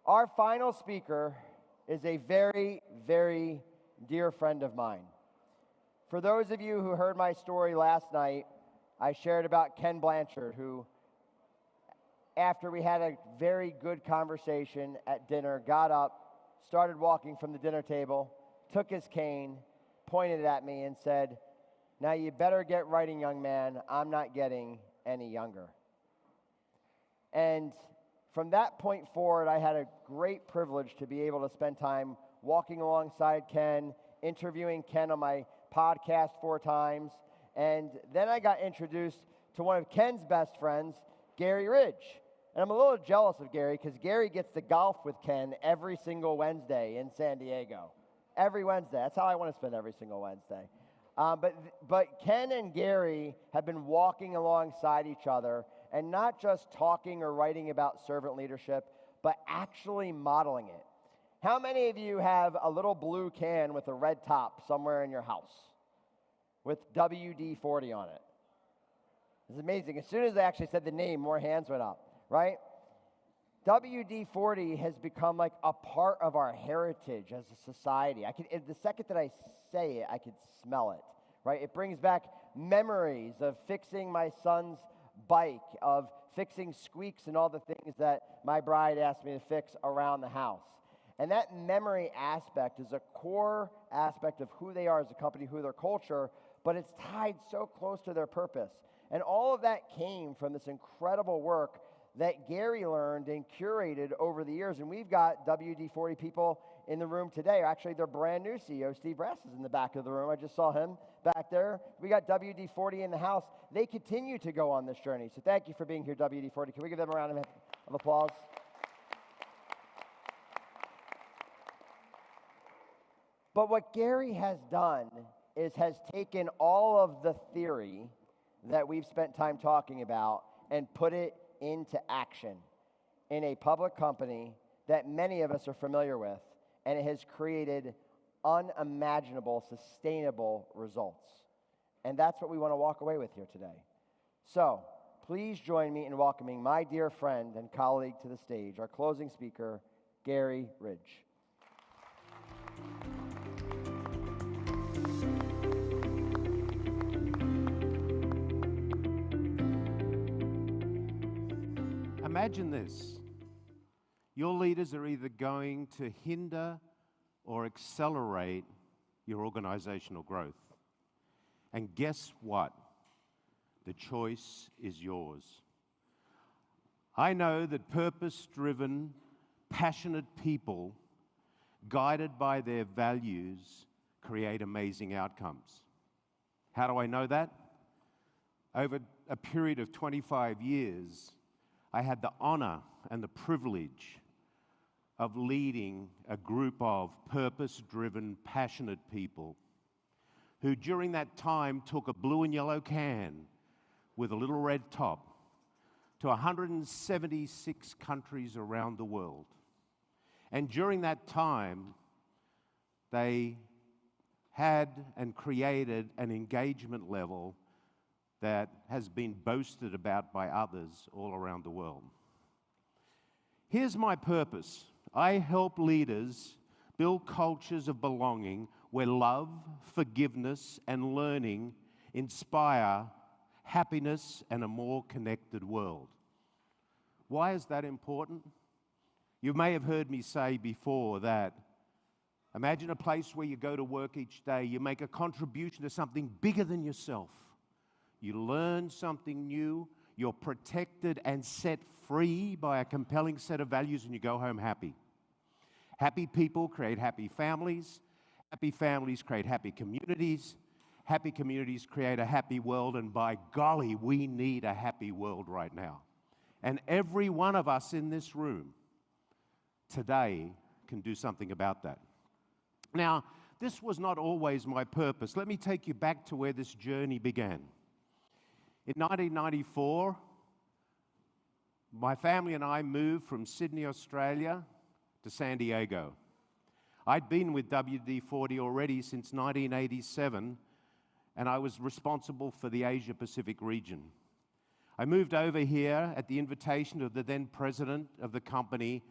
Our final speaker is a very, very dear friend of mine. For those of you who heard my story last night, I shared about Ken Blanchard, who, after we had a very good conversation at dinner, got up, started walking from the dinner table, took his cane, pointed it at me, and said, "Now you better get writing, young man. I'm not getting any younger." And from that point forward, I had a great privilege to be able to spend time walking alongside Ken, interviewing Ken on my podcast 4 times, and then I got introduced to one of Ken's best friends, Garry Ridge. And I'm a little jealous of Garry because Garry gets to golf with Ken every single Wednesday in San Diego. Every Wednesday. That's how I want to spend every single Wednesday. But Ken and Garry have been walking alongside each other and not just talking or writing about servant leadership, but actually modeling it. How many of you have a little blue can with a red top somewhere in your house with WD-40 on it? It's amazing. As soon as I actually said the name, more hands went up, right? WD-40 has become like a part of our heritage as a society. The second that I say it, I could smell it, right? It brings back memories of fixing my son's bike, of fixing squeaks and all the things that my bride asked me to fix around the house. And that memory aspect is a core aspect of who they are as a company, who their culture, but it's tied so close to their purpose. And all of that came from this incredible work that Garry learned and curated over the years. And we've got WD-40 people in the room today. Actually, their brand new CEO, Steve Brass, is in the back of the room. I just saw him back there. We got WD-40 in the house. They continue to go on this journey. So thank you for being here, WD-40. Can we give them a round of applause? But what Garry has done is has taken all of the theory that we've spent time talking about and put it into action in a public company that many of us are familiar with, and it has created unimaginable, sustainable results. And that's what we want to walk away with here today. So please join me in welcoming my dear friend and colleague to the stage, our closing speaker, Garry Ridge. Imagine this. Your leaders are either going to hinder or accelerate your organizational growth. And guess what? The choice is yours. I know that purpose-driven, passionate people, guided by their values, create amazing outcomes. How do I know that? Over a period of 25 years, I had the honor and the privilege of leading a group of purpose-driven, passionate people who during that time took a blue and yellow can with a little red top to 176 countries around the world. And during that time, they had and created an engagement level that has been boasted about by others all around the world. Here's my purpose. I help leaders build cultures of belonging where love, forgiveness, and learning inspire happiness and a more connected world. Why is that important? You may have heard me say before that imagine a place where you go to work each day, you make a contribution to something bigger than yourself. You learn something new, you're protected and set free by a compelling set of values, and you go home happy. Happy people create happy families create happy communities create a happy world, and by golly, we need a happy world right now. And every one of us in this room today can do something about that. Now, this was not always my purpose. Let me take you back to where this journey began. In 1994, my family and I moved from Sydney, Australia to San Diego. I'd been with WD-40 already since 1987, and I was responsible for the Asia-Pacific region. I moved over here at the invitation of the then president of the company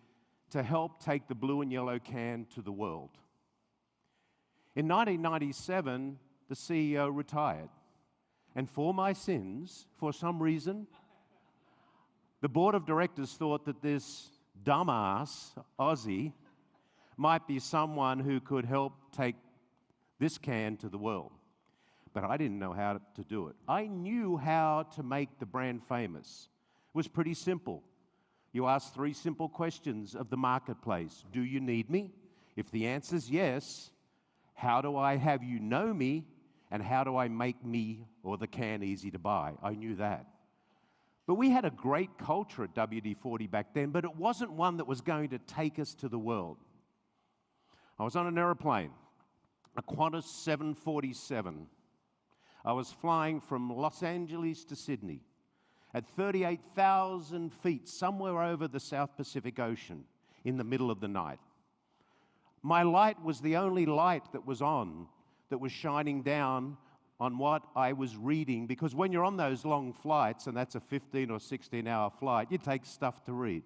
to help take the blue and yellow can to the world. In 1997, the CEO retired. And for my sins, for some reason, the board of directors thought that this dumbass Aussie might be someone who could help take this can to the world. But I didn't know how to do it. I knew how to make the brand famous. It was pretty simple. You ask 3 simple questions of the marketplace. Do you need me? If the answer's yes, how do I have you know me? And how do I make me or the can easy to buy? I knew that. But we had a great culture at WD-40 back then, but it wasn't one that was going to take us to the world. I was on an airplane, a Qantas 747. I was flying from Los Angeles to Sydney at 38,000 feet, somewhere over the South Pacific Ocean, in the middle of the night. My light was the only light that was on, that was shining down on what I was reading, because when you're on those long flights, and that's a 15 or 16-hour flight, you take stuff to read.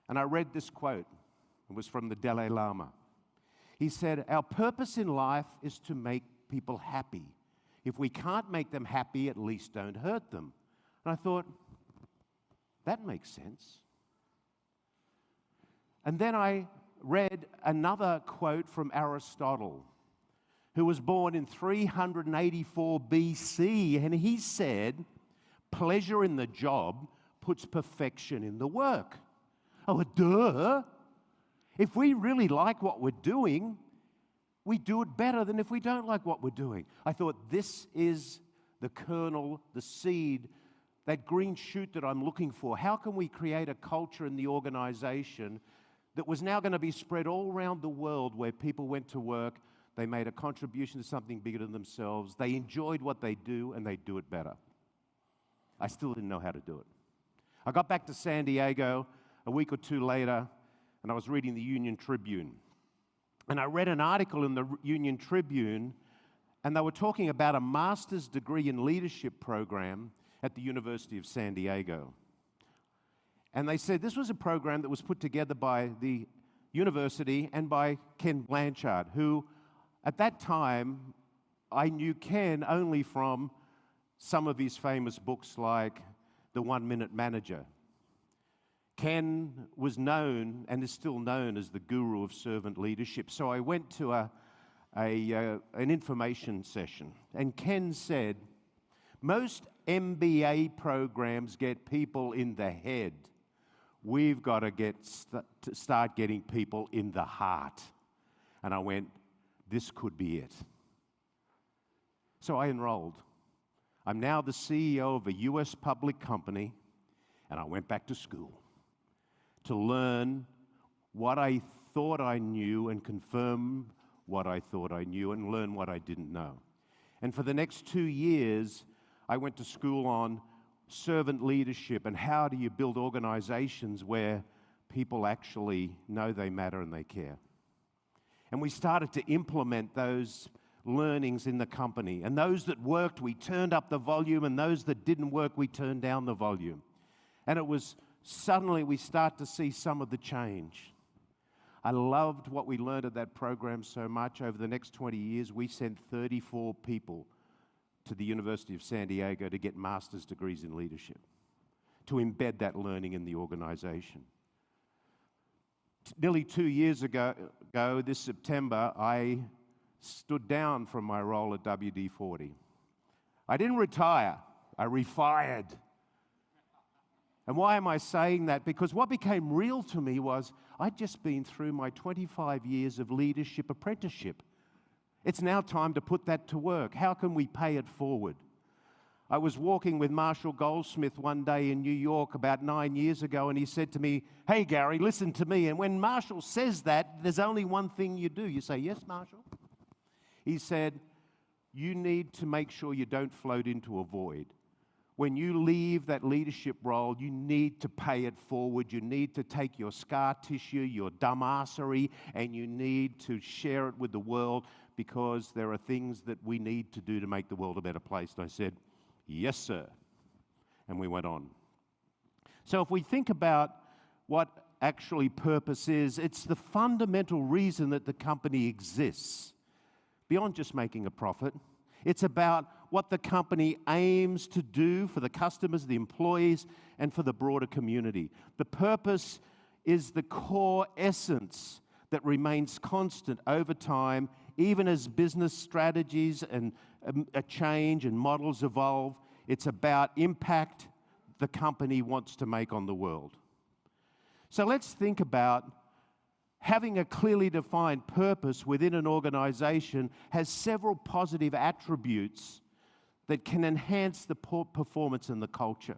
And I read this quote. It was from the Dalai Lama. He said, "Our purpose in life is to make people happy. If we can't make them happy, at least don't hurt them." And I thought, that makes sense. And then I read another quote from Aristotle, who was born in 384 BC, and he said, "Pleasure in the job puts perfection in the work." Oh, duh! If we really like what we're doing, we do it better than if we don't like what we're doing. I thought, this is the kernel, the seed, that green shoot that I'm looking for. How can we create a culture in the organization that was now going to be spread all around the world, where people went to work, they made a contribution to something bigger than themselves, they enjoyed what they do, and they do it better? I still didn't know how to do it. I got back to San Diego a week or 2 later, and I was reading the Union Tribune. And I read an article in the Union Tribune, and they were talking about a master's degree in leadership program at the University of San Diego. And they said this was a program that was put together by the university and by Ken Blanchard, who at that time I knew Ken only from some of his famous books like The 1 Minute Manager. Ken was known and is still known as the guru of servant leadership. So I went to an information session, and Ken said, most MBA programs get people in the head. We've got to start getting people in the heart. And I went, this could be it. So I enrolled. I'm now the CEO of a US public company, and I went back to school to learn what I thought I knew and confirm what I thought I knew and learn what I didn't know. And for the next 2 years, I went to school on servant leadership and how do you build organizations where people actually know they matter and they care. And we started to implement those learnings in the company. And those that worked, we turned up the volume, and those that didn't work, we turned down the volume. And it was suddenly we start to see some of the change. I loved what we learned at that program so much. Over the next 20 years, we sent 34 people to the University of San Diego to get master's degrees in leadership, to embed that learning in the organization. Nearly 2 years ago, this September, I stood down from my role at WD-40. I didn't retire, I refired. And why am I saying that? Because what became real to me was I'd just been through my 25 years of leadership apprenticeship. It's now time to put that to work. How can we pay it forward? I was walking with Marshall Goldsmith one day in New York about 9 years ago, and he said to me, "Hey, Garry, listen to me." And when Marshall says that, there's only one thing you do. You say, "Yes, Marshall?" He said, "You need to make sure you don't float into a void. When you leave that leadership role, you need to pay it forward. You need to take your scar tissue, your dumbassery, and you need to share it with the world, because there are things that we need to do to make the world a better place." And I said, "Yes, sir." And we went on. So if we think about what actually purpose is. It's the fundamental reason that the company exists, beyond just making a profit. It's about what the company aims to do for the customers, the employees, and for the broader community. The purpose is the core essence that remains constant over time, even as business strategies and a change and models evolve. It's about impact the company wants to make on the world. So let's think about having a clearly defined purpose within an organization has several positive attributes that can enhance the performance and the culture.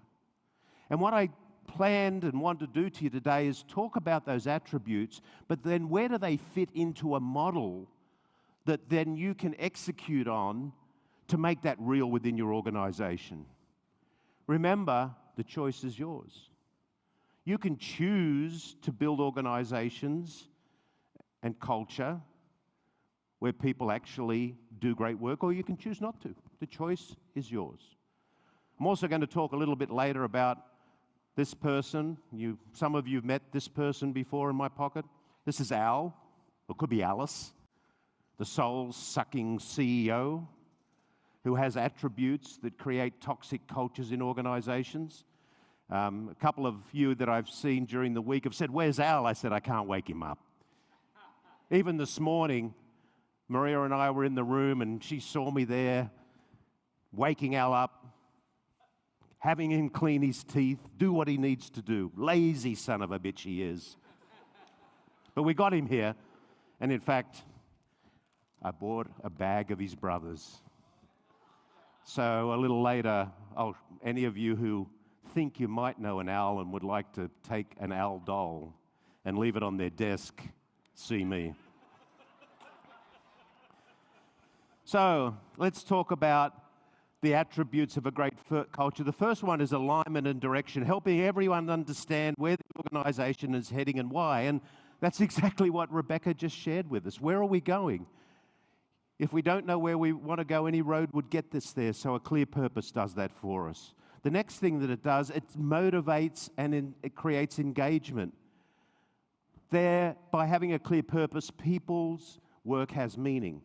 And what I planned and want to do to you today is talk about those attributes, but then where do they fit into a model that then you can execute on to make that real within your organization? Remember, the choice is yours. You can choose to build organizations and culture where people actually do great work, or you can choose not to. The choice is yours. I'm also going to talk a little bit later about this person. Some of you have met this person before in my pocket. This is Al, or it could be Alice, the soul-sucking CEO who has attributes that create toxic cultures in organizations. A couple of you that I've seen during the week have said, "Where's Al?" I said, "I can't wake him up." Even this morning, Maria and I were in the room and she saw me there, waking Al up, having him clean his teeth, do what he needs to do. Lazy son of a bitch he is. But we got him here, and in fact, I bought a bag of his brothers. So a little later, any of you who think you might know an Al and would like to take an Al doll and leave it on their desk, see me. So let's talk about the attributes of a great culture. The first one is alignment and direction, helping everyone understand where the organization is heading and why. And that's exactly what Rebecca just shared with us. Where are we going? If we don't know where we want to go, any road would get us there. So a clear purpose does that for us. The next thing that it does, it motivates and it creates engagement. There, by having a clear purpose, people's work has meaning.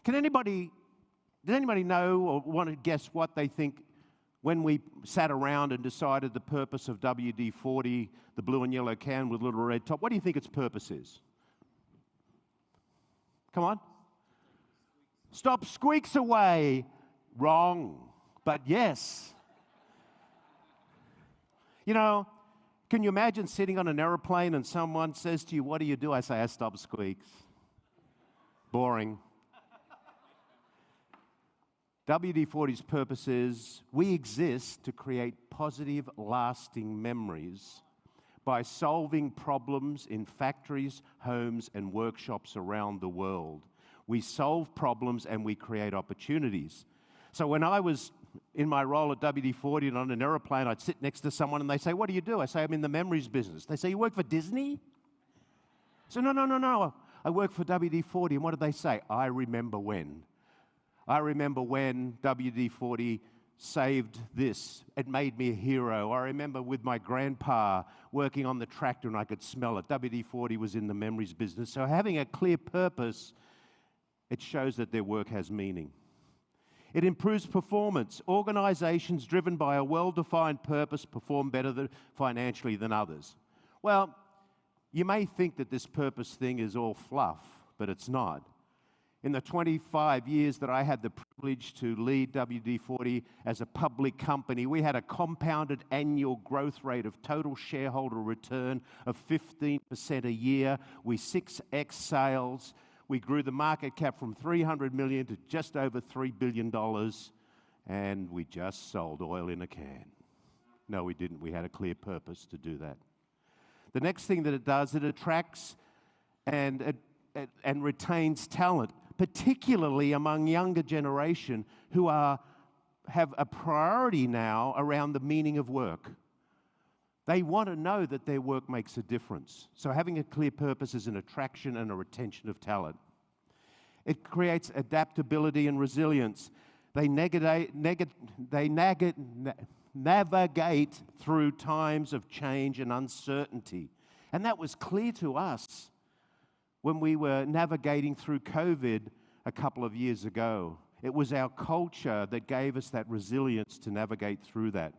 Does anybody know or want to guess what they think when we sat around and decided the purpose of WD-40, the blue and yellow can with a little red top? What do you think its purpose is? Come on. Stop squeaks away. Wrong, but yes. You know, can you imagine sitting on an aeroplane and someone says to you, "What do you do?" I say, "I stop squeaks." Boring. WD-40's purpose is we exist to create positive, lasting memories by solving problems in factories, homes, and workshops around the world. We solve problems and we create opportunities. So when I was in my role at WD-40 and on an aeroplane, I'd sit next to someone and they say, "What do you do?" I say, "I'm in the memories business." They say, "You work for Disney?" So no. I work for WD-40. And what did they say? "I remember when. I remember when WD-40 saved this. It made me a hero. I remember with my grandpa working on the tractor and I could smell it. WD-40 was in the memories business." So having a clear purpose, it shows that their work has meaning. It improves performance. Organizations driven by a well-defined purpose perform better financially than others. Well, you may think that this purpose thing is all fluff, but it's not. In the 25 years that I had the privilege to lead WD-40 as a public company, we had a compounded annual growth rate of total shareholder return of 15% a year. We 6x sales. We grew the market cap from $300 million to just over $3 billion, and we just sold oil in a can. No, we didn't. We had a clear purpose to do that. The next thing that it does, it attracts and retains talent, particularly among younger generation who have a priority now around the meaning of work. They want to know that their work makes a difference. So having a clear purpose is an attraction and a retention of talent. It creates adaptability and resilience. They navigate through times of change and uncertainty. And that was clear to us when we were navigating through COVID a couple of years ago. It was our culture that gave us that resilience to navigate through that.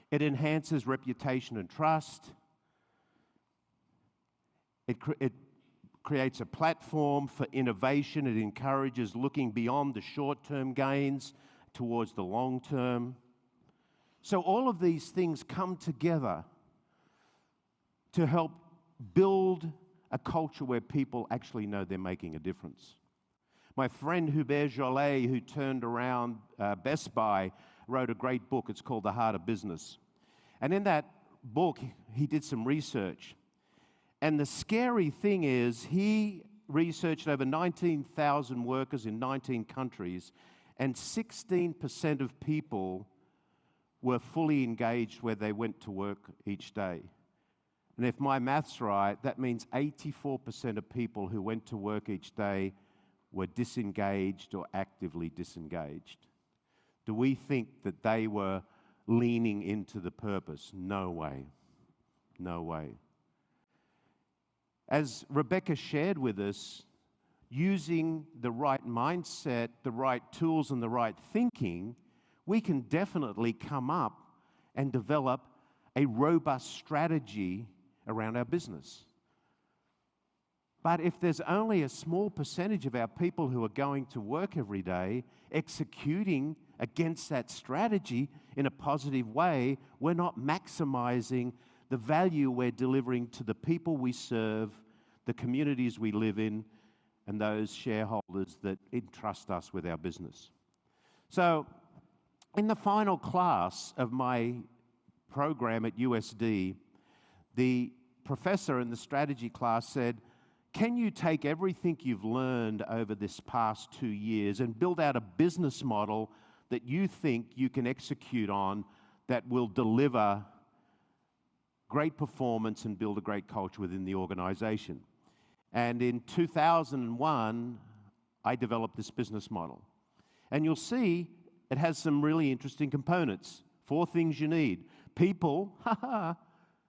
It enhances reputation and trust. It creates a platform for innovation. It encourages looking beyond the short-term gains towards the long term. So all of these things come together to help build a culture where people actually know they're making a difference. My friend Hubert Jolet, who turned around Best Buy, wrote a great book. It's called The Heart of Business. And in that book, he did some research. And the scary thing is, he researched over 19,000 workers in 19 countries, and 16% of people were fully engaged where they went to work each day. And if my math's right, that means 84% of people who went to work each day were disengaged or actively disengaged. Do we think that they were leaning into the purpose? No way. No way. As Rebecca shared with us, using the right mindset, the right tools, and the right thinking, we can definitely come up and develop a robust strategy around our business. But if there's only a small percentage of our people who are going to work every day executing against that strategy in a positive way, we're not maximizing the value we're delivering to the people we serve, the communities we live in, and those shareholders that entrust us with our business. So, in the final class of my program at USD, the professor in the strategy class said, can you take everything you've learned over this past 2 years and build out a business model that you think you can execute on that will deliver great performance and build a great culture within the organization? And in 2001, I developed this business model. And you'll see it has some really interesting components. 4 things you need. People, haha.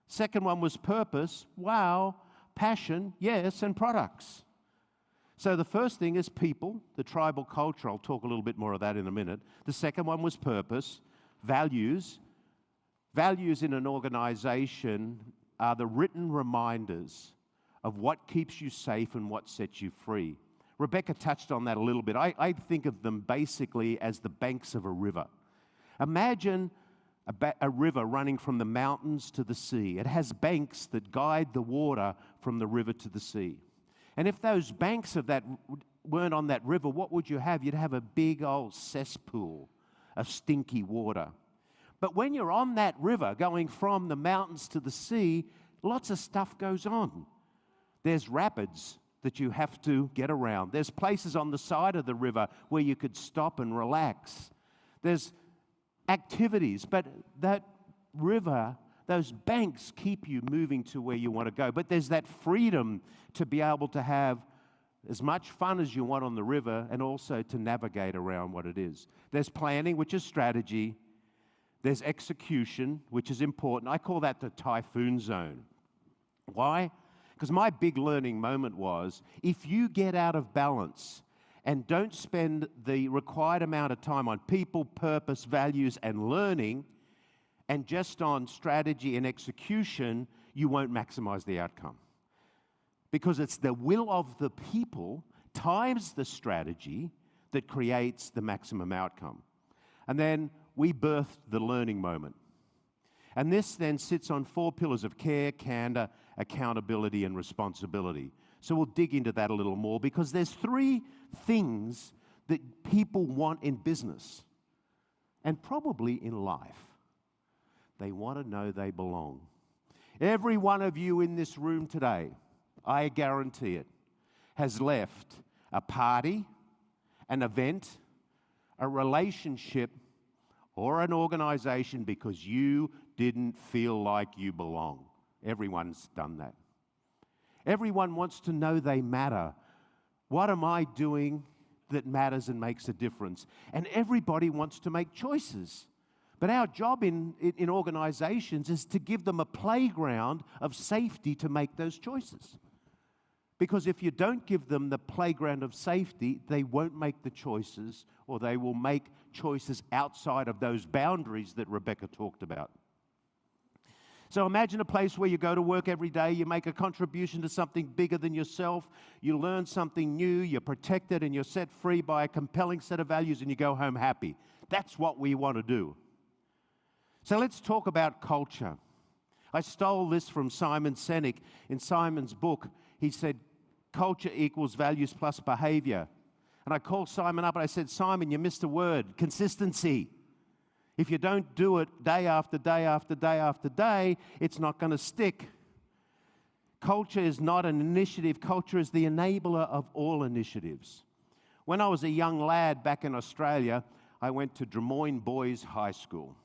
Second one was purpose, wow. Passion, yes, and products. So the first thing is people, the tribal culture. I'll talk a little bit more of that in a minute. The second one was purpose, values. Values in an organization are the written reminders of what keeps you safe and what sets you free. Rebecca touched on that a little bit. I think of them basically as the banks of a river. Imagine a river running from the mountains to the sea. It has banks that guide the water from the river to the sea. And if those banks of that weren't on that river, what would you have? You'd have a big old cesspool of stinky water. But when you're on that river going from the mountains to the sea, lots of stuff goes on. There's rapids that you have to get around. There's places on the side of the river where you could stop and relax. There's activities, but that river, those banks keep you moving to where you want to go. But there's that freedom to be able to have as much fun as you want on the river and also to navigate around what it is. There's planning, which is strategy. There's execution, which is important. I call that the typhoon zone. Why? Because my big learning moment was, if you get out of balance and don't spend the required amount of time on people, purpose, values, and learning, and just on strategy and execution, you won't maximize the outcome. Because it's the will of the people times the strategy that creates the maximum outcome. And then we birthed the learning moment. And this then sits on 4 pillars of care, candor, accountability, and responsibility. So we'll dig into that a little more because there's 3 things that people want in business and probably in life. They want to know they belong. Every one of you in this room today, I guarantee it, has left a party, an event, a relationship, or an organization because you didn't feel like you belong. Everyone's done that. Everyone wants to know they matter. What am I doing that matters and makes a difference? And everybody wants to make choices. But our job in organizations is to give them a playground of safety to make those choices. Because if you don't give them the playground of safety, they won't make the choices, or they will make choices outside of those boundaries that Rebecca talked about. So imagine a place where you go to work every day, you make a contribution to something bigger than yourself, you learn something new, you're protected and you're set free by a compelling set of values, and you go home happy. That's what we want to do. So let's talk about culture. I stole this from Simon Sinek. In Simon's book, he said, culture equals values plus behavior. And I called Simon up and I said, Simon, you missed a word, consistency. If you don't do it day after day after day after day, it's not going to stick. Culture is not an initiative. Culture is the enabler of all initiatives. When I was a young lad back in Australia, I went to Des Moines Boys High School.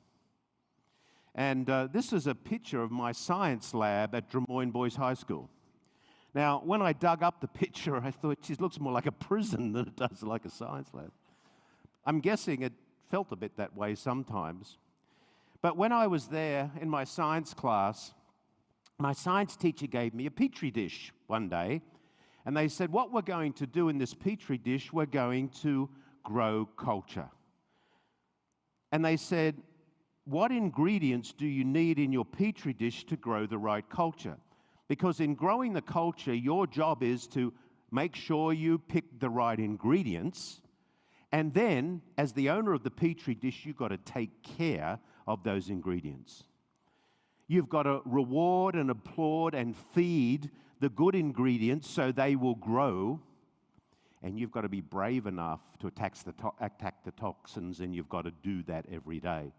And this is a picture of my science lab at Des Moines Boys High School. Now, when I dug up the picture, I thought, geez, it looks more like a prison than it does like a science lab. I'm guessing it felt a bit that way sometimes. But when I was there in my science class, my science teacher gave me a petri dish one day, and they said, what we're going to do in this petri dish, we're going to grow culture. And they said, what ingredients do you need in your petri dish to grow the right culture? Because in growing the culture, your job is to make sure you pick the right ingredients. And then, as the owner of the petri dish, you've got to take care of those ingredients. You've got to reward and applaud and feed the good ingredients so they will grow. And you've got to be brave enough to attack the toxins, and you've got to do that every day.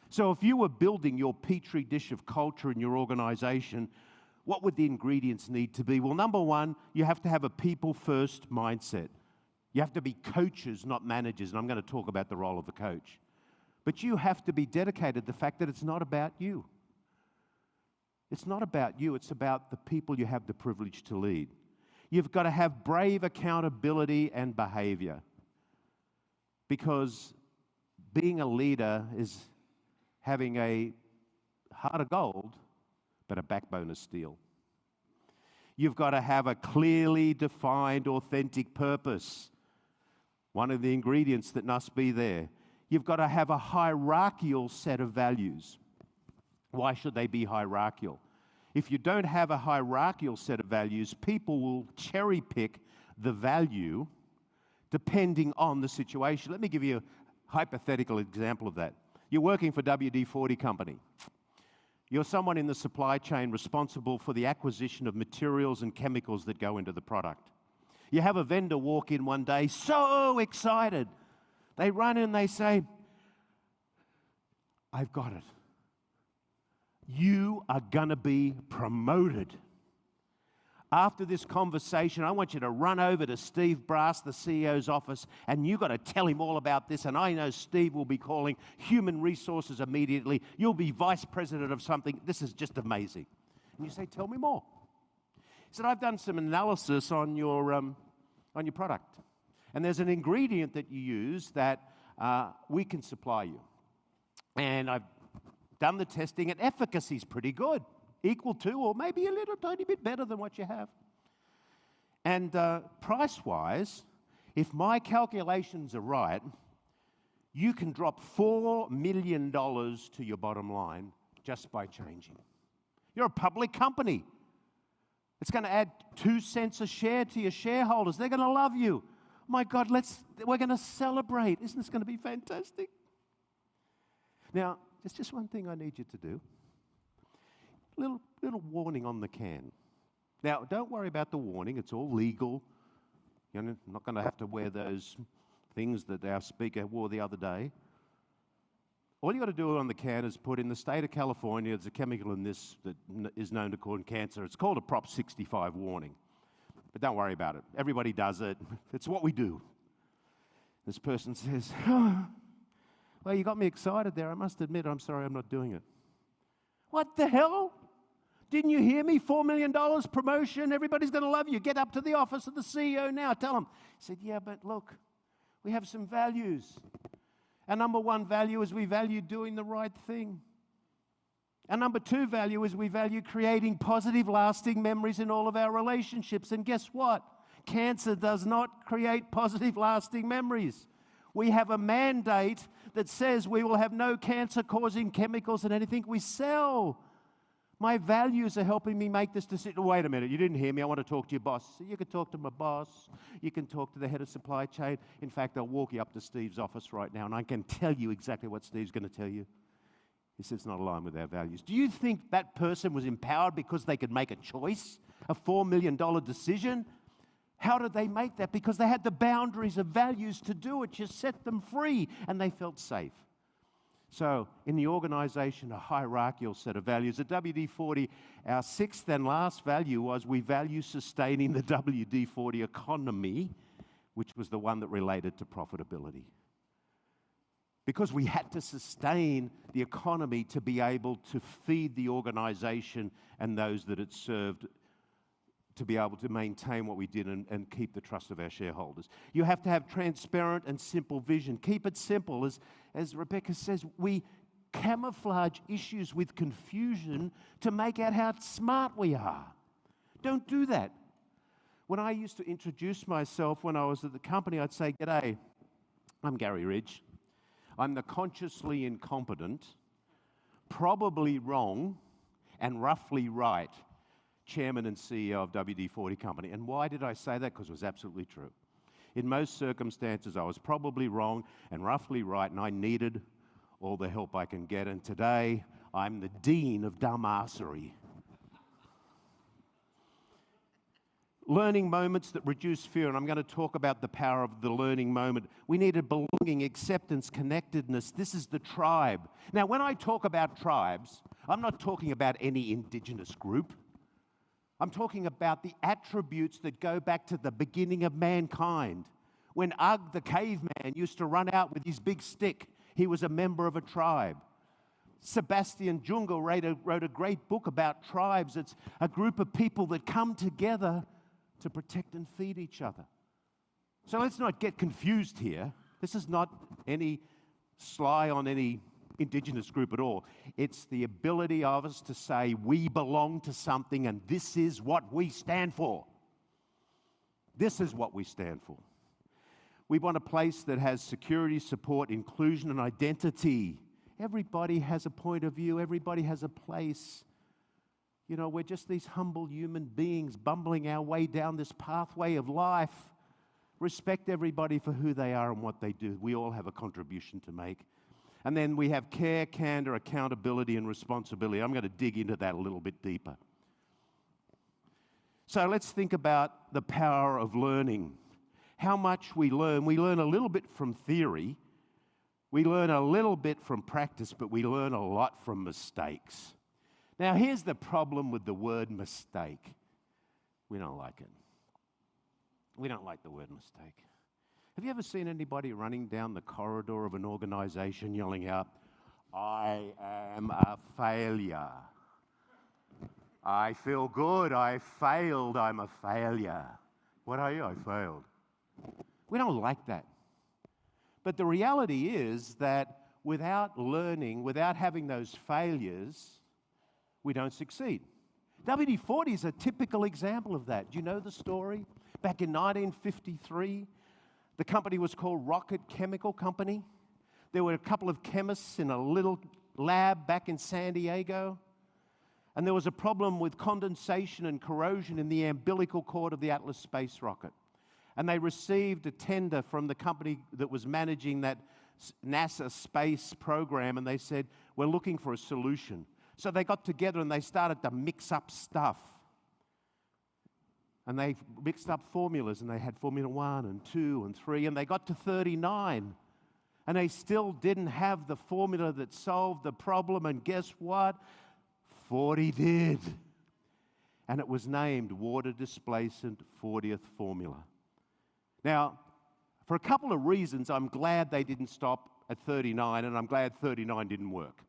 So if you were building your petri dish of culture in your organization, what would the ingredients need to be? Well, number one, you have to have a people-first mindset. You have to be coaches, not managers, and I'm going to talk about the role of the coach. But you have to be dedicated to the fact that it's not about you. It's not about you, it's about the people you have the privilege to lead. You've got to have brave accountability and behavior. Because being a leader is having a heart of gold, but a backbone of steel. You've got to have a clearly defined, authentic purpose. One of the ingredients that must be there. You've got to have a hierarchical set of values. Why should they be hierarchical? If you don't have a hierarchical set of values, people will cherry pick the value depending on the situation. Let me give you a hypothetical example of that. You're working for WD-40 Company. You're someone in the supply chain responsible for the acquisition of materials and chemicals that go into the product. You have a vendor walk in one day, so excited. They run in and they say, I've got it. You are going to be promoted. After this conversation, I want you to run over to Steve Brass, the CEO's office, and you've got to tell him all about this. And I know Steve will be calling human resources immediately. You'll be vice president of something. This is just amazing. And you say, tell me more. He said, I've done some analysis on your product. And there's an ingredient that you use that we can supply you. And I've done the testing, and efficacy is pretty good. Equal to or maybe a little tiny bit better than what you have. And price-wise, if my calculations are right, you can drop $4 million to your bottom line just by changing. You're a public company. It's going to add 2 cents a share to your shareholders. They're going to love you. My God, we're going to celebrate. Isn't this going to be fantastic? Now, there's just one thing I need you to do. Little warning on the can. Now, don't worry about the warning. It's all legal. You're not going to have to wear those things that our speaker wore the other day. All you got to do on the can is put in the state of California, there's a chemical in this that is known to cause cancer. It's called a Prop 65 warning. But don't worry about it. Everybody does it. It's what we do. This person says, oh, well, you got me excited there. I must admit, I'm sorry I'm not doing it. What the hell? Didn't you hear me? $4 million promotion. Everybody's going to love you. Get up to the office of the CEO now. Tell him. He said, yeah, but look, we have some values. Our number one value is we value doing the right thing. Our number two value is we value creating positive, lasting memories in all of our relationships. And guess what? Cancer does not create positive, lasting memories. We have a mandate that says we will have no cancer-causing chemicals in anything we sell. My values are helping me make this decision. Wait a minute, you didn't hear me. I want to talk to your boss. So you can talk to my boss. You can talk to the head of supply chain. In fact, I'll walk you up to Steve's office right now, and I can tell you exactly what Steve's going to tell you. He says it's not aligned with our values. Do you think that person was empowered because they could make a choice, a $4 million decision? How did they make that? Because they had the boundaries of values to do it. You set them free, and they felt safe. So in the organization, a hierarchical set of values. At WD-40, our sixth and last value was we value sustaining the WD-40 economy, which was the one that related to profitability. Because we had to sustain the economy to be able to feed the organization and those that it served, to be able to maintain what we did and keep the trust of our shareholders. You have to have transparent and simple vision. Keep it simple. As Rebecca says, we camouflage issues with confusion to make out how smart we are. Don't do that. When I used to introduce myself when I was at the company, I'd say, "G'day, I'm Garry Ridge. I'm the consciously incompetent, probably wrong, and roughly right Chairman and CEO of WD-40 Company." And why did I say that? Because it was absolutely true. In most circumstances, I was probably wrong and roughly right, and I needed all the help I can get. And today, I'm the dean of dumbassery. Learning moments that reduce fear, and I'm going to talk about the power of the learning moment. We needed belonging, acceptance, connectedness. This is the tribe. Now, when I talk about tribes, I'm not talking about any indigenous group. I'm talking about the attributes that go back to the beginning of mankind. When Ugg the caveman used to run out with his big stick, he was a member of a tribe. Sebastian Junger wrote a great book about tribes. It's a group of people that come together to protect and feed each other. So let's not get confused here. This is not any sly on any indigenous group at all. It's the ability of us to say we belong to something and this is what we stand for. This is what we stand for. We want a place that has security, support, inclusion, and identity. Everybody has a point of view. Everybody has a place. You know, we're just these humble human beings bumbling our way down this pathway of life. Respect everybody for who they are and what they do. We all have a contribution to make. And then we have care, candor, accountability, and responsibility. I'm going to dig into that a little bit deeper. So let's think about the power of learning. How much we learn a little bit from theory. We learn a little bit from practice, but we learn a lot from mistakes. Now, here's the problem with the word mistake. We don't like it. We don't like the word mistake. Have you ever seen anybody running down the corridor of an organization yelling out, "I am a failure. I feel good. I failed. I'm a failure." What are you? I failed. We don't like that. But the reality is that without learning, without having those failures, we don't succeed. WD-40 is a typical example of that. Do you know the story? Back in 1953, the company was called Rocket Chemical Company. There were a couple of chemists in a little lab back in San Diego, and there was a problem with condensation and corrosion in the umbilical cord of the Atlas space rocket. And they received a tender from the company that was managing that NASA space program, and they said, "We're looking for a solution." So they got together and they started to mix up stuff. And they mixed up formulas, and they had Formula 1 and 2 and 3, and they got to 39. And they still didn't have the formula that solved the problem, and guess what? 40 did. And it was named Water Displacement 40th Formula. Now, for a couple of reasons, I'm glad they didn't stop at 39, and I'm glad 39 didn't work.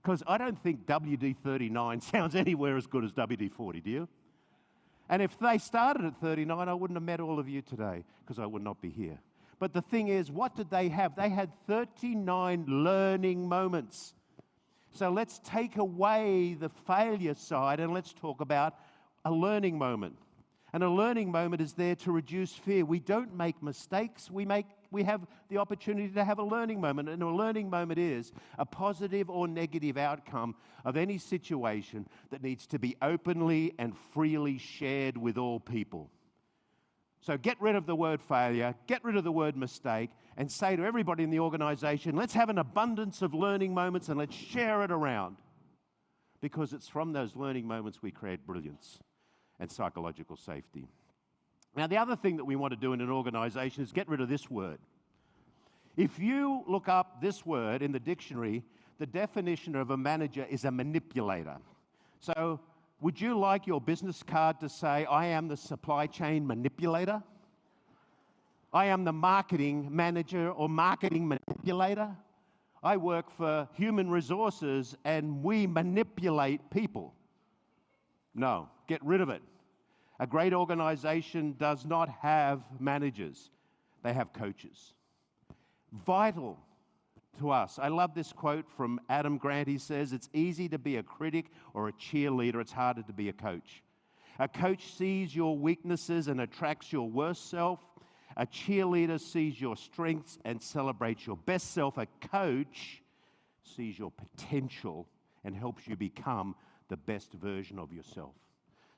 Because I don't think WD-39 sounds anywhere as good as WD-40, do you? And if they started at 39, I wouldn't have met all of you today, because I would not be here. But the thing is, what did they have? They had 39 learning moments. So let's take away the failure side and let's talk about a learning moment. And a learning moment is there to reduce fear. We don't make mistakes. We have the opportunity to have a learning moment. And a learning moment is a positive or negative outcome of any situation that needs to be openly and freely shared with all people. So get rid of the word failure, get rid of the word mistake, and say to everybody in the organization, let's have an abundance of learning moments and let's share it around. Because it's from those learning moments we create brilliance and psychological safety. Now, the other thing that we want to do in an organization is get rid of this word. If you look up this word in the dictionary, the definition of a manager is a manipulator. So, would you like your business card to say, I am the supply chain manipulator? I am the marketing manager or marketing manipulator? I work for human resources and we manipulate people. No, get rid of it. A great organization does not have managers. They have coaches. Vital to us. I love this quote from Adam Grant. He says, it's easy to be a critic or a cheerleader. It's harder to be a coach. A coach sees your weaknesses and attracts your worst self. A cheerleader sees your strengths and celebrates your best self. A coach sees your potential and helps you become the best version of yourself.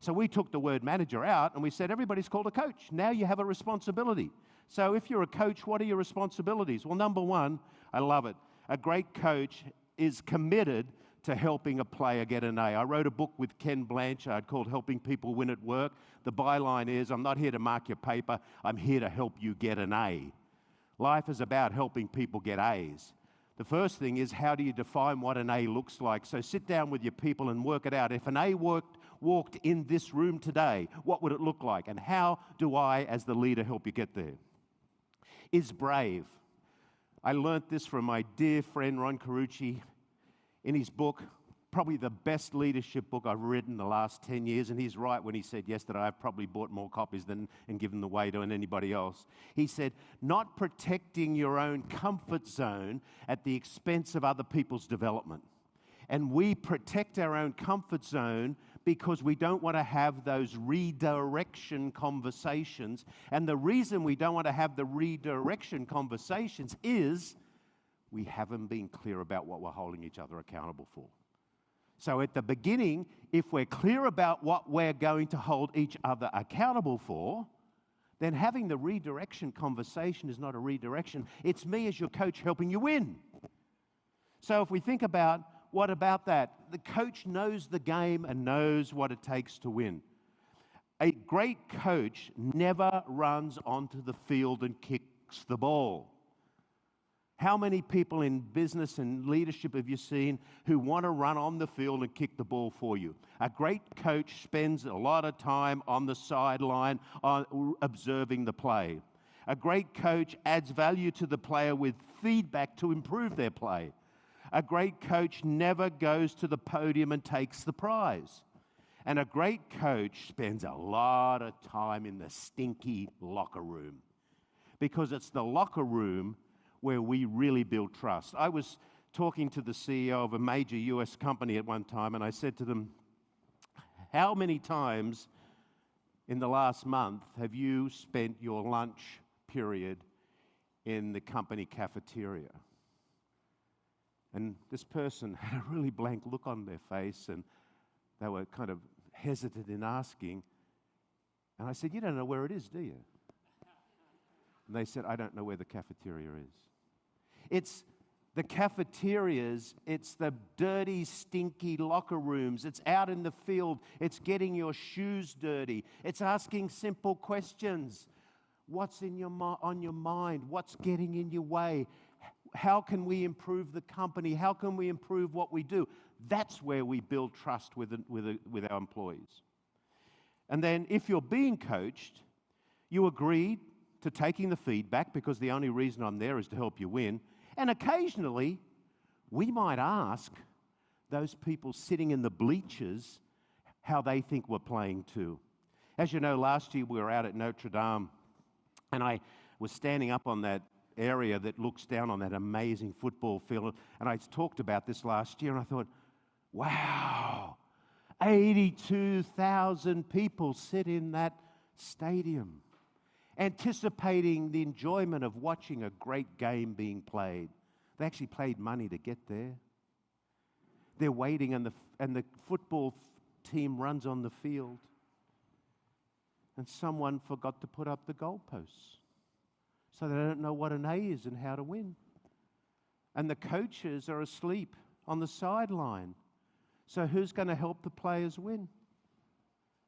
So we took the word manager out and we said everybody's called a coach. Now you have a responsibility. So if you're a coach, what are your responsibilities? Well, number one, I love it. A great coach is committed to helping a player get an A. I wrote a book with Ken Blanchard called Helping People Win at Work. The byline is, I'm not here to mark your paper, I'm here to help you get an A. Life is about helping people get A's. The first thing is, how do you define what an A looks like? So sit down with your people and work it out. If an A walked in this room today, what would it look like? And how do I, as the leader, help you get there? Is brave. I learnt this from my dear friend Ron Carucci in his book, probably the best leadership book I've read in the last 10 years, and he's right when he said yesterday, I've probably bought more copies than and given them away to anybody else. He said, not protecting your own comfort zone at the expense of other people's development. And we protect our own comfort zone because we don't want to have those redirection conversations. And the reason we don't want to have the redirection conversations is we haven't been clear about what we're holding each other accountable for. So at the beginning, if we're clear about what we're going to hold each other accountable for, then having the redirection conversation is not a redirection. It's me as your coach helping you win. So if we think about, what about that? The coach knows the game and knows what it takes to win. A great coach never runs onto the field and kicks the ball. How many people in business and leadership have you seen who want to run on the field and kick the ball for you? A great coach spends a lot of time on the sideline observing the play. A great coach adds value to the player with feedback to improve their play. A great coach never goes to the podium and takes the prize. And a great coach spends a lot of time in the stinky locker room, because it's the locker room where we really build trust. I was talking to the CEO of a major US company at one time, and I said to them, how many times in the last month have you spent your lunch period in the company cafeteria? And this person had a really blank look on their face, and they were kind of hesitant in asking. And I said, you don't know where it is, do you? And they said, I don't know where the cafeteria is. It's the cafeterias, it's the dirty, stinky locker rooms, it's out in the field, it's getting your shoes dirty, it's asking simple questions. What's on your mind? What's getting in your way? How can we improve the company? How can we improve what we do? That's where we build trust with our employees. And then if you're being coached, you agree to taking the feedback, because the only reason I'm there is to help you win. And occasionally, we might ask those people sitting in the bleachers how they think we're playing too. As you know, last year we were out at Notre Dame, and was standing up on that area that looks down on that amazing football field. And I talked about this last year, and I thought, wow, 82,000 people sit in that stadium, anticipating the enjoyment of watching a great game being played. They actually paid money to get there. They're waiting, and the football team runs on the field. And someone forgot to put up the goalposts. So they don't know what an A is and how to win. And the coaches are asleep on the sideline. So who's going to help the players win?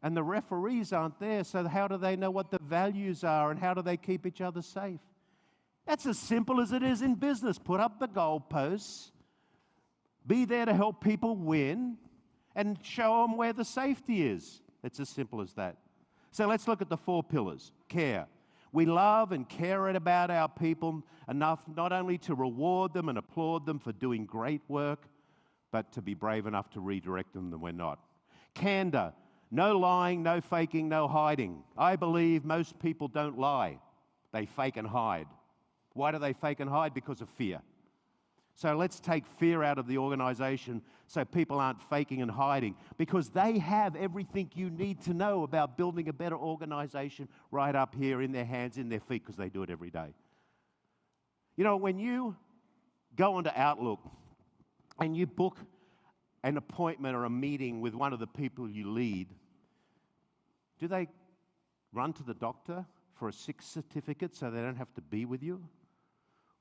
And the referees aren't there, so how do they know what the values are and how do they keep each other safe? That's as simple as it is in business. Put up the goalposts, be there to help people win, and show them where the safety is. It's as simple as that. So let's look at the 4 pillars. Care. We love and care about our people enough not only to reward them and applaud them for doing great work, but to be brave enough to redirect them when we're not. Candor. No lying, no faking, no hiding. I believe most people don't lie. They fake and hide. Why do they fake and hide? Because of fear. So let's take fear out of the organization so people aren't faking and hiding, because they have everything you need to know about building a better organization right up here in their hands, in their feet, because they do it every day. You know, when you go onto Outlook and you book an appointment or a meeting with one of the people you lead, do they run to the doctor for a sick certificate so they don't have to be with you?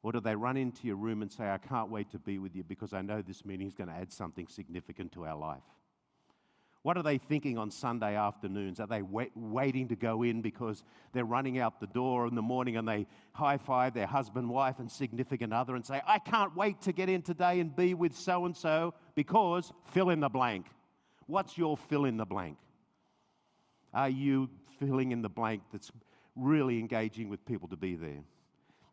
Or do they run into your room and say, I can't wait to be with you because I know this meeting is going to add something significant to our life? What are they thinking on Sunday afternoons? Are they waiting to go in because they're running out the door in the morning and they high-five their husband, wife, and significant other and say, I can't wait to get in today and be with so-and-so because fill in the blank. What's your fill in the blank? Are you filling in the blank that's really engaging with people to be there?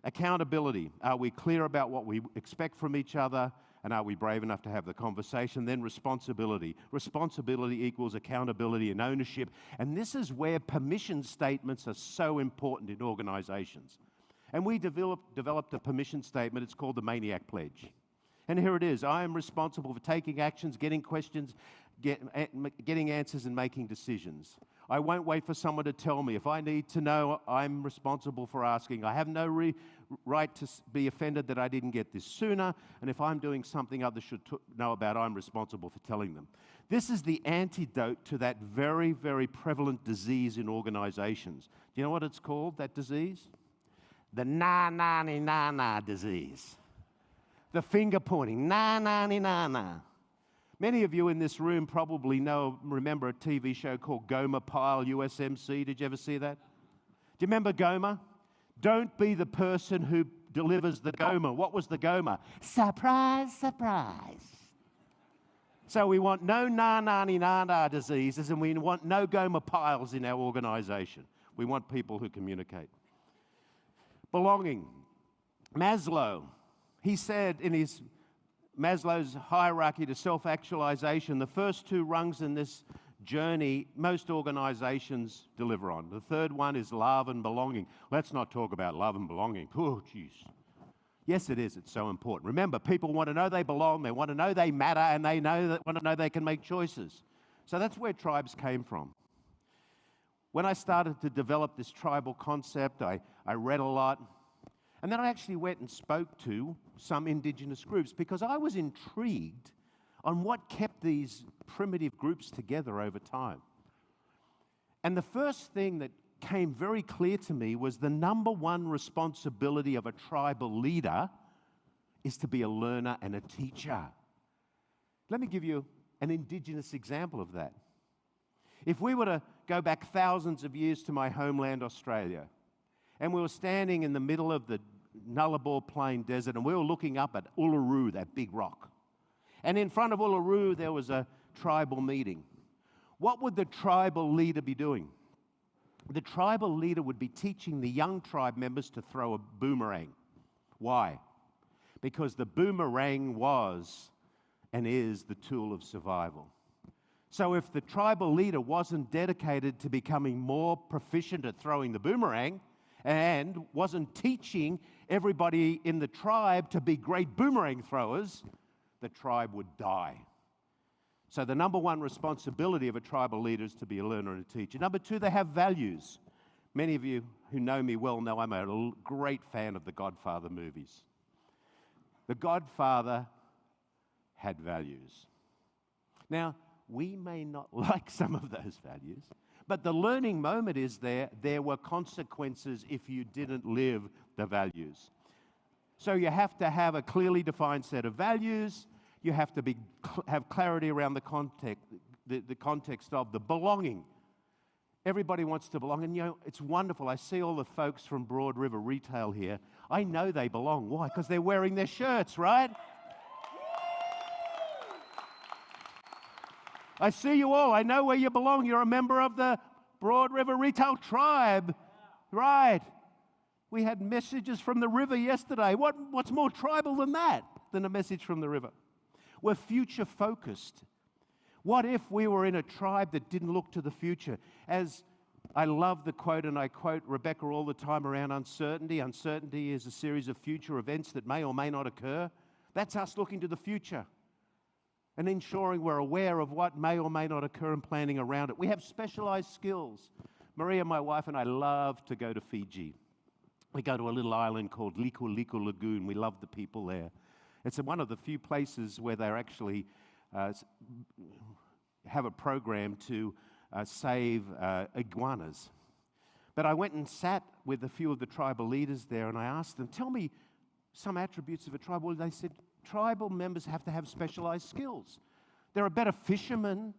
Accountability. Are we clear about what we expect from each other? And are we brave enough to have the conversation? Then responsibility. Responsibility equals accountability and ownership. And this is where permission statements are so important in organizations. And we developed a permission statement. It's called the Maniac Pledge. And here it is. I am responsible for taking actions, getting questions, getting answers, and making decisions. I won't wait for someone to tell me. If I need to know, I'm responsible for asking. I have no right to be offended that I didn't get this sooner. And if I'm doing something others should know about, I'm responsible for telling them. This is the antidote to that very, very prevalent disease in organizations. Do you know what it's called, that disease? The na-na-ni-na-na disease. The finger pointing, na-na-ni-na-na. Many of you in this room probably remember a TV show called Gomer Pyle, USMC. Did you ever see that? Do you remember Gomer? Don't be the person who delivers the Gomer. What was the Gomer? Surprise, surprise. So we want no na-na-ni-na-na diseases, and we want no Gomer Pyles in our organization. We want people who communicate. Belonging. Maslow, he said in his Maslow's hierarchy to self-actualization, the first 2 rungs in this journey, most organizations deliver on. The third one is love and belonging. Let's not talk about love and belonging. Oh, jeez. Yes, it is. It's so important. Remember, people want to know they belong, they want to know they matter, and they want to know they can make choices. So that's where tribes came from. When I started to develop this tribal concept, I read a lot. And then I actually went and spoke to some indigenous groups because I was intrigued on what kept these primitive groups together over time. And the first thing that came very clear to me was the number one responsibility of a tribal leader is to be a learner and a teacher. Let me give you an indigenous example of that. If we were to go back thousands of years to my homeland, Australia, and we were standing in the middle of the Nullarbor Plain Desert, and we were looking up at Uluru, that big rock. And in front of Uluru, there was a tribal meeting. What would the tribal leader be doing? The tribal leader would be teaching the young tribe members to throw a boomerang. Why? Because the boomerang was and is the tool of survival. So if the tribal leader wasn't dedicated to becoming more proficient at throwing the boomerang, and wasn't teaching everybody in the tribe to be great boomerang throwers, the tribe would die. So the number one responsibility of a tribal leader is to be a learner and a teacher. Number two, they have values. Many of you who know me well know I'm a great fan of the Godfather movies. The Godfather had values. Now, we may not like some of those values, but the learning moment is there were consequences if you didn't live the values. So you have to have a clearly defined set of values. You have to have clarity around the context of the belonging. Everybody wants to belong, and it's wonderful. I see all the folks from Broad River Retail here. I know they belong. Why? Because they're wearing their shirts, right? I see you all. I know where you belong. You're a member of the Broad River Retail Tribe. Right. We had messages from the river yesterday. What's more tribal than that, than a message from the river? We're future focused. What if we were in a tribe that didn't look to the future? As I love the quote, and I quote Rebecca all the time around uncertainty. Uncertainty is a series of future events that may or may not occur. That's us looking to the future and ensuring we're aware of what may or may not occur and planning around it. We have specialized skills. Maria, my wife, and I love to go to Fiji. We go to a little island called Liku Liku Lagoon. We love the people there. It's one of the few places where they're actually have a program to save iguanas. But I went and sat with a few of the tribal leaders there, and I asked them, tell me some attributes of a tribe. Well, they said, tribal members have to have specialized skills. There are better fishermen,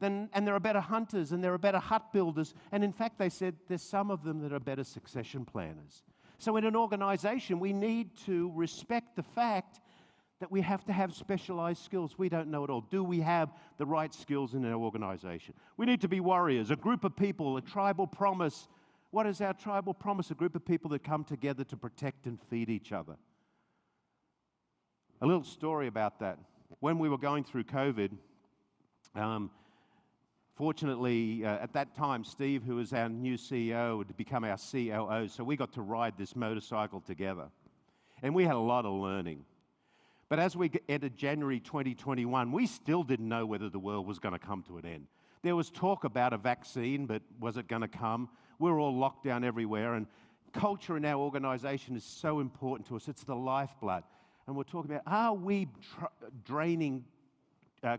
and there are better hunters, and there are better hut builders. And in fact, they said there's some of them that are better succession planners. So in an organization, we need to respect the fact that we have to have specialized skills. We don't know it all. Do we have the right skills in our organization? We need to be warriors, a group of people, a tribal promise. What is our tribal promise? A group of people that come together to protect and feed each other. A little story about that. When we were going through COVID, fortunately, at that time, Steve, who was our new CEO, had become our COO, so we got to ride this motorcycle together. And we had a lot of learning. But as we entered January 2021, we still didn't know whether the world was going to come to an end. There was talk about a vaccine, but was it going to come? We were all locked down everywhere, and culture in our organization is so important to us. It's the lifeblood. And we're talking about, are we draining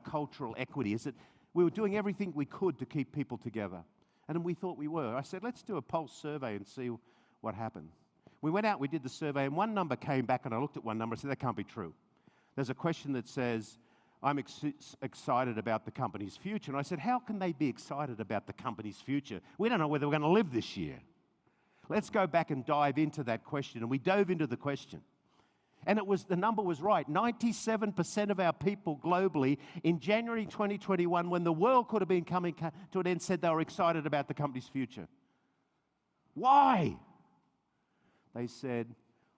cultural equity? Is it we were doing everything we could to keep people together? And we thought we were. I said, let's do a pulse survey and see what happened. We went out, we did the survey, and one number came back, and I looked at one number and said, that can't be true. There's a question that says, I'm excited about the company's future. And I said, how can they be excited about the company's future? We don't know whether we're going to live this year. Let's go back and dive into that question. And we dove into the question. And the number was right. 97% of our people globally in January 2021, when the world could have been coming to an end, said they were excited about the company's future. Why? They said,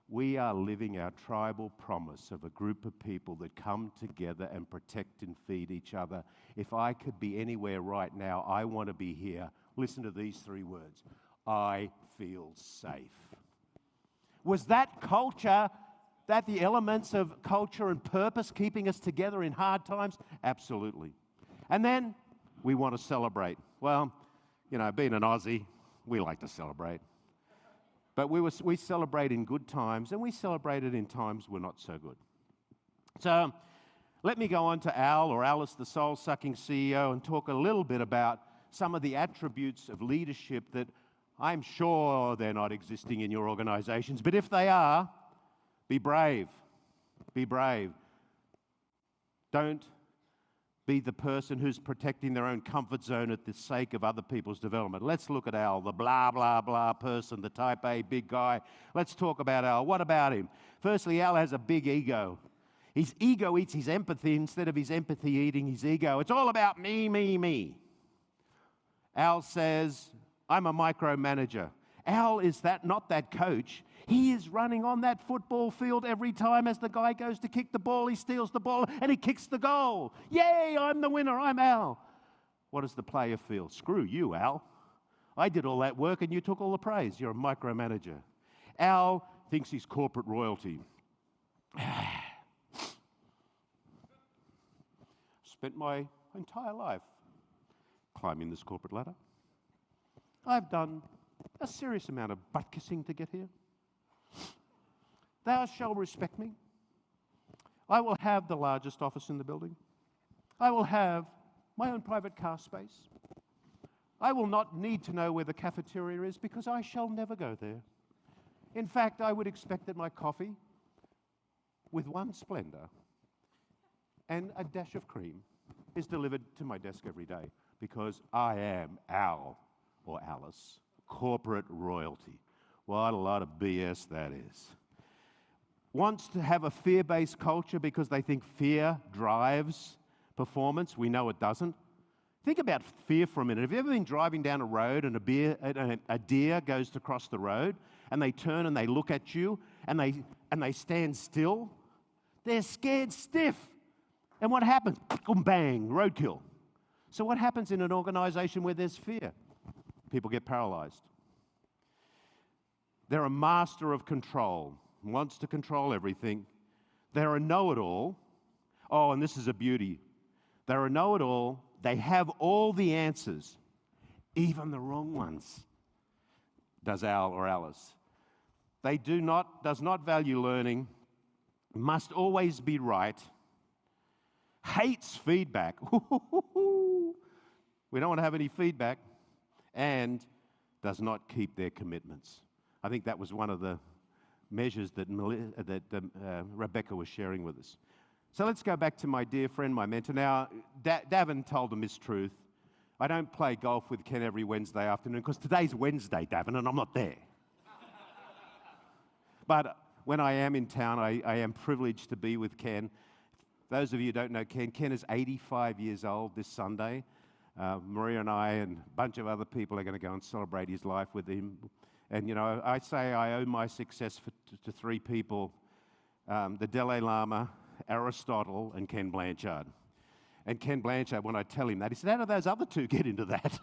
we are living our tribal promise of a group of people that come together and protect and feed each other. If I could be anywhere right now, I want to be here. Listen to these three words. I feel safe. Was that culture, that the elements of culture and purpose keeping us together in hard times? Absolutely. And then we want to celebrate. Well, being an Aussie, we like to celebrate. But we celebrate in good times, and we celebrated in times we're not so good. So let me go on to Al, or Alice, the soul-sucking CEO, and talk a little bit about some of the attributes of leadership that I'm sure they're not existing in your organizations. But if they are, be brave. Be brave. Don't be the person who's protecting their own comfort zone at the sake of other people's development. Let's look at Al, the blah, blah, blah person, the type A big guy. Let's talk about Al. What about him? Firstly, Al has a big ego. His ego eats his empathy instead of his empathy eating his ego. It's all about me, me, me. Al says, I'm a micromanager. Al is not that coach. He is running on that football field every time as the guy goes to kick the ball, he steals the ball, and he kicks the goal. Yay, I'm the winner, I'm Al. What does the player feel? Screw you, Al. I did all that work and you took all the praise. You're a micromanager. Al thinks he's corporate royalty. Spent my entire life climbing this corporate ladder. I've done a serious amount of butt kissing to get here. Thou shalt respect me. I will have the largest office in the building. I will have my own private car space. I will not need to know where the cafeteria is because I shall never go there. In fact, I would expect that my coffee, with one splendor and a dash of cream, is delivered to my desk every day because I am Al, or Alice, corporate royalty. What a lot of BS that is. Wants to have a fear-based culture because they think fear drives performance. We know it doesn't. Think about fear for a minute. Have you ever been driving down a road and a deer goes to cross the road and they turn and they look at you and they stand still? They're scared stiff. And what happens? Boom, bang, roadkill. So what happens in an organization where there's fear? People get paralyzed. They're a master of control, wants to control everything. They're a know-it-all. Oh, and this is a beauty. They're a know-it-all. They have all the answers, even the wrong ones, does Al or Alice. Does not value learning, must always be right, hates feedback. We don't want to have any feedback, and does not keep their commitments. I think that was one of the measures that Rebecca was sharing with us. So let's go back to my dear friend, my mentor. Now, Davin told the mistruth. I don't play golf with Ken every Wednesday afternoon because today's Wednesday, Davin, and I'm not there. But when I am in town, I am privileged to be with Ken. Those of you who don't know Ken is 85 years old this Sunday. Maria and I and a bunch of other people are going to go and celebrate his life with him. And, you know, I say I owe my success to three people, the Dalai Lama, Aristotle, and Ken Blanchard. And Ken Blanchard, when I tell him that, he said, how do those other two get into that?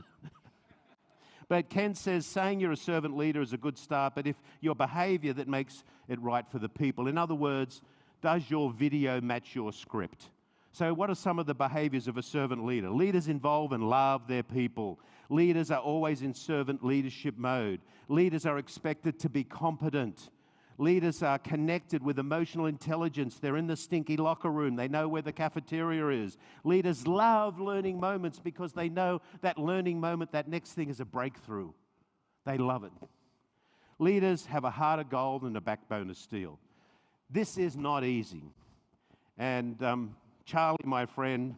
But Ken says, saying you're a servant leader is a good start, but if your behavior that makes it right for the people. In other words, does your video match your script? So what are some of the behaviors of a servant leader? Leaders involve and love their people. Leaders are always in servant leadership mode. Leaders are expected to be competent. Leaders are connected with emotional intelligence. They're in the stinky locker room. They know where the cafeteria is. Leaders love learning moments because they know that learning moment, that next thing is a breakthrough. They love it. Leaders have a heart of gold and a backbone of steel. This is not easy. And Charlie, my friend,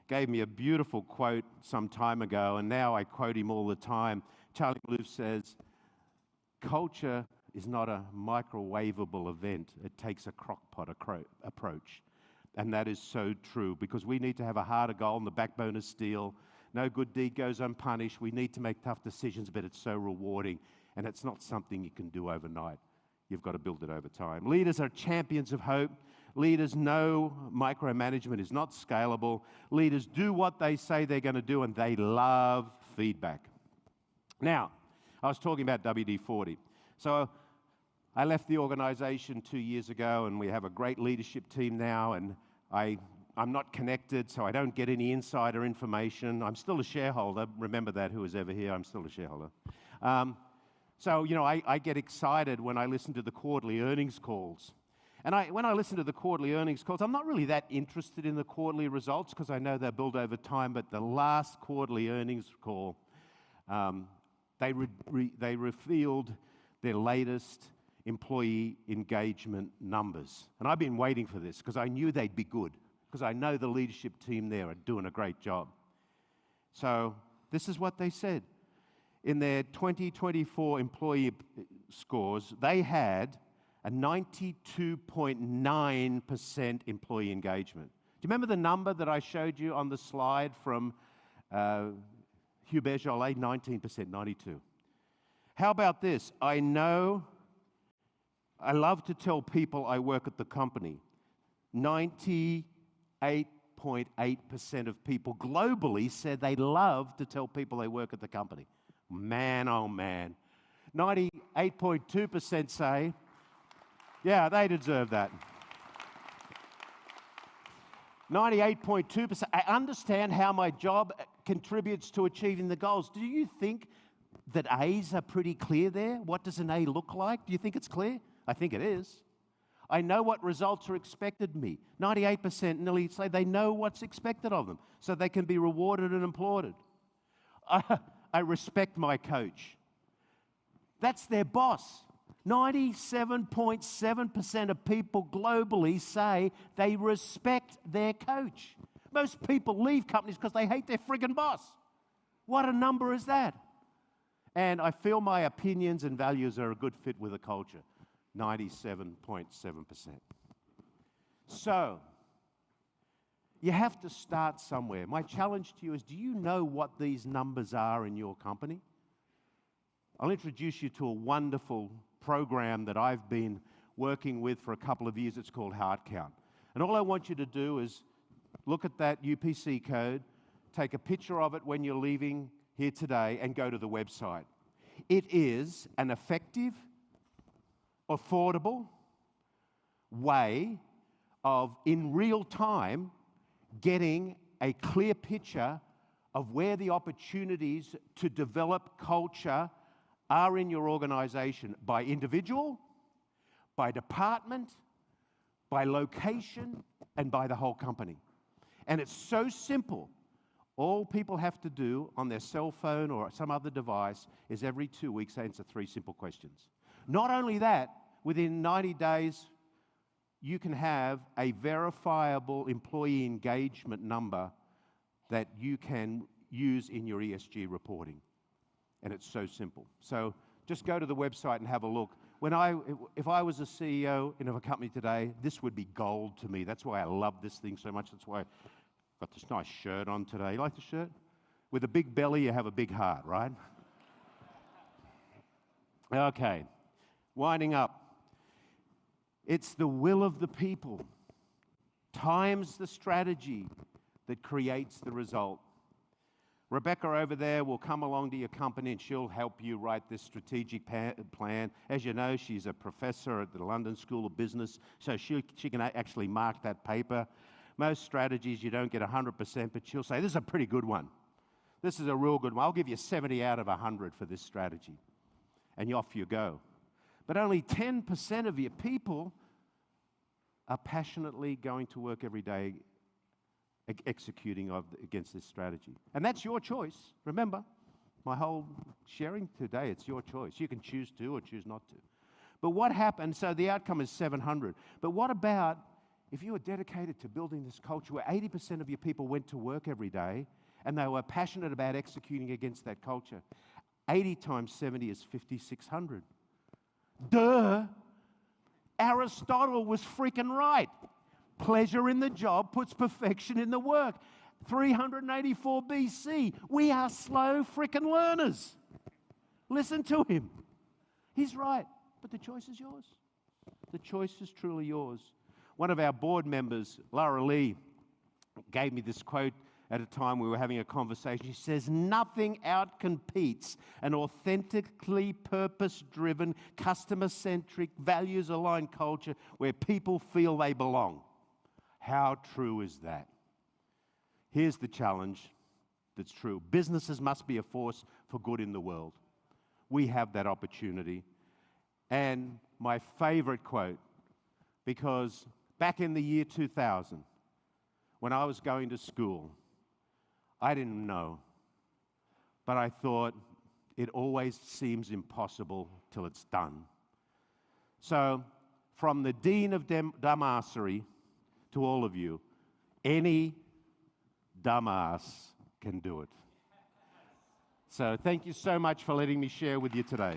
gave me a beautiful quote some time ago, and now I quote him all the time. Charlie Maloof says, culture is not a microwavable event. It takes a crockpot approach. And that is so true, because we need to have a heart of gold and the backbone of steel. No good deed goes unpunished. We need to make tough decisions, but it's so rewarding. And it's not something you can do overnight. You've got to build it over time. Leaders are champions of hope. Leaders know micromanagement is not scalable. Leaders do what they say they're going to do, and they love feedback. Now, I was talking about WD-40. So I left the organization 2 years ago, and we have a great leadership team now, and I'm not connected, so I don't get any insider information. I'm still a shareholder. Remember that, who is ever here, I'm still a shareholder. So, you know, I get excited when I listen to the quarterly earnings calls. And when I listen to the quarterly earnings calls, I'm not really that interested in the quarterly results because I know they're built over time, but the last quarterly earnings call, they revealed their latest employee engagement numbers. And I've been waiting for this because I knew they'd be good, because I know the leadership team there are doing a great job. So this is what they said. In their 2024 employee scores, they had a 92.9% employee engagement. Do you remember the number that I showed you on the slide from Hubert Joly? 19%, 92. How about this? I love to tell people I work at the company. 98.8% of people globally said they love to tell people they work at the company. Man, oh man. 98.2% say, yeah, they deserve that. 98.2%. I understand how my job contributes to achieving the goals. Do you think that A's are pretty clear there? What does an A look like? Do you think it's clear? I think it is. I know what results are expected of me. 98% nearly say they know what's expected of them, so they can be rewarded and applauded. I respect my coach. That's their boss. 97.7% of people globally say they respect their coach. Most people leave companies because they hate their friggin' boss. What a number is that? And I feel my opinions and values are a good fit with the culture. 97.7%. So, you have to start somewhere. My challenge to you is, do you know what these numbers are in your company? I'll introduce you to a wonderful program that I've been working with for a couple of years. It's called Heart Count. And all I want you to do is look at that UPC code, take a picture of it when you're leaving here today, and go to the website. It is an effective, affordable way of, in real time, getting a clear picture of where the opportunities to develop culture are in your organization, by individual, by department, by location, and by the whole company. And it's so simple. All people have to do on their cell phone or some other device is every 2 weeks answer 3 simple questions. Not only that, within 90 days, you can have a verifiable employee engagement number that you can use in your ESG reporting. And it's so simple. So just go to the website and have a look. If I was a CEO in a company today, this would be gold to me. That's why I love this thing so much. That's why I've got this nice shirt on today. You like the shirt? With a big belly, you have a big heart, right? Okay, winding up. It's the will of the people times the strategy that creates the result. Rebecca over there will come along to your company and she'll help you write this strategic plan. As you know, she's a professor at the London School of Business, so she can actually mark that paper. Most strategies you don't get 100%, but she'll say, this is a pretty good one. This is a real good one. I'll give you 70 out of 100 for this strategy. And off you go. But only 10% of your people are passionately going to work every day executing against this strategy. And that's your choice. Remember, my whole sharing today, it's your choice. You can choose to or choose not to. But what happened, so the outcome is 700. But what about if you were dedicated to building this culture where 80% of your people went to work every day and they were passionate about executing against that culture? 80 times 70 is 5,600. Duh! Aristotle was freaking right. Pleasure in the job puts perfection in the work. 384 BC. We are slow freaking learners. Listen to him. He's right, but the choice is yours. The choice is truly yours. One of our board members, Laura Lee, gave me this quote at a time we were having a conversation. She says, nothing outcompetes an authentically purpose-driven, customer-centric, values-aligned culture where people feel they belong. How true is that? Here's the challenge that's true. Businesses must be a force for good in the world. We have that opportunity. And my favorite quote, because back in the year 2000, when I was going to school, I didn't know, but I thought it always seems impossible till it's done. So, from the Dean of Dumbassery to all of you, any dumbass can do it. So, thank you so much for letting me share with you today.